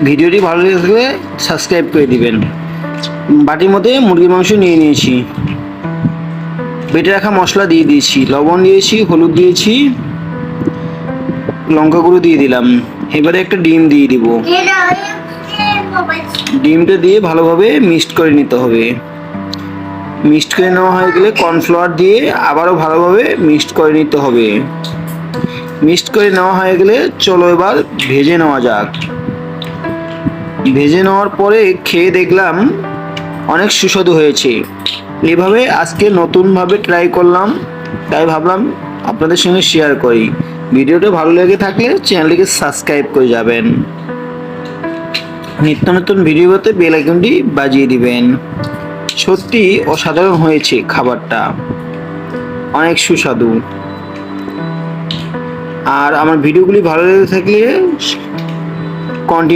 ভিডিওটি ভালো লেগে থাকলে সাবস্ক্রাইব করে দিবেন। বাটির মধ্যে মুরগির মাংস নিয়ে নিয়েছি, বেটে রাখা মশলা দিয়ে দিয়েছি, লবণ দিয়েছি, হলুদ দিয়েছি, লঙ্কা গুঁড়ো দিয়ে দিলাম। এবারে একটা ডিম দিয়ে দিব। ডিমটা দিয়ে ভালোভাবে মিক্সড করে নিতে হবে। মিক্সড করে নেওয়া হয়ে গেলে কর্নফ্লাওয়ার দিয়ে আবারও ভালোভাবে মিক্সড করে নিতে হবে। মিক্সড করে নেওয়া হয়ে গেলে চলো এবার ভেজে নেওয়া যাক। ভেজে নেওয়ার পরে খেয়ে দেখলাম অনেক সুস্বাদু হয়েছে। এভাবে আজকে নতুনভাবে ট্রাই করলাম, তাই ভাবলাম আপনাদের সঙ্গে শেয়ার করি। ভিডিওটা ভালো লেগে থাকলে চ্যানেলটিকে সাবস্ক্রাইব করে যাবেন। নিত্য নতুন ভিডিও পেতে বেল আইকনটি বাজিয়ে দিবেন। সত্যি অসাধারণ হয়েছে, খাবারটা অনেক সুস্বাদু। আর আমার ভিডিওগুলি ভালো লেগে থাকলে কন্টিনিউ